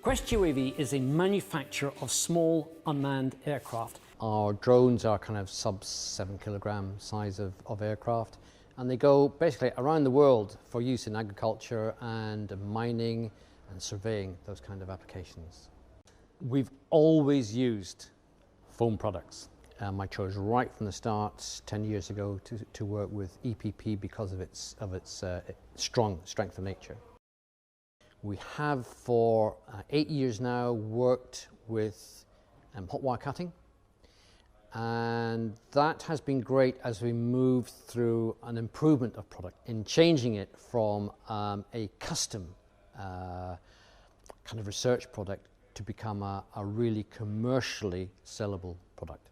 Quest UAV is a manufacturer of small unmanned aircraft. Our drones are kind of sub 7 kilogram size of aircraft, and they go basically around the world for use in agriculture and mining and surveying, those kind of applications. We've always used foam products. I chose right from the start 10 years ago to work with EPP because of its strong strength of nature. We have for 8 years now worked with hot wire cutting, and that has been great as we move through an improvement of product in changing it from a custom kind of research product to become a really commercially sellable product.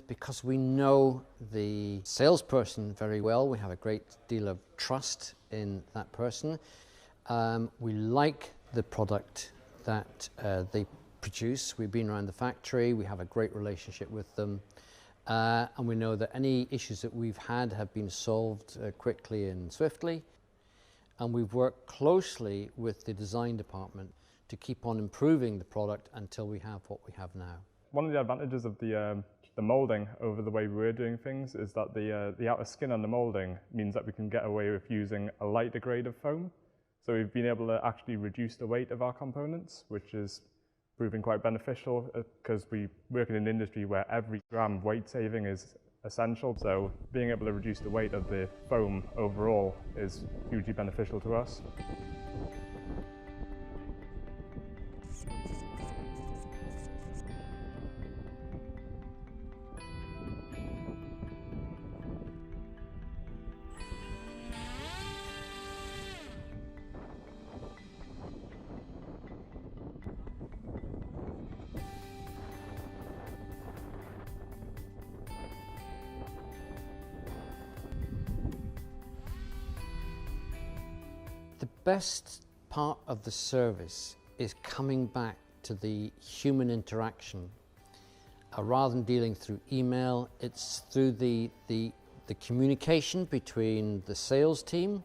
Because we know the salesperson very well, we have a great deal of trust in that person. We like the product that they produce. We've been around the factory, we have a great relationship with them, and we know that any issues that we've had have been solved quickly and swiftly. And we've worked closely with the design department to keep on improving the product until we have what we have now. One of the advantages of the moulding over the way we're doing things is that the outer skin on the moulding means that we can get away with using a lighter grade of foam. So we've been able to actually reduce the weight of our components, which is proving quite beneficial because we work in an industry where every gram weight saving is essential. So being able to reduce the weight of the foam overall is hugely beneficial to us. The best part of the service is coming back to the human interaction. Rather than dealing through email, it's through the communication between the sales team,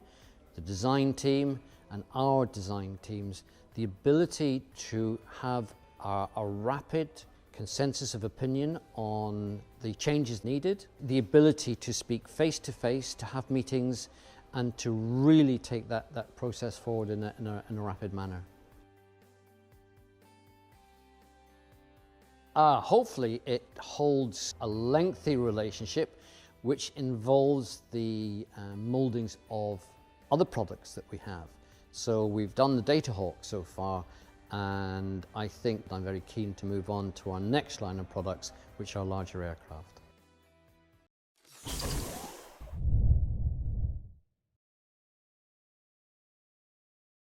the design team, and our design teams. The ability to have a rapid consensus of opinion on the changes needed, the ability to speak face to face, to have meetings, and to really take that process forward in a rapid manner. Hopefully it holds a lengthy relationship which involves the mouldings of other products that we have. So we've done the Data Hawk so far, and I think I'm very keen to move on to our next line of products, which are larger aircraft.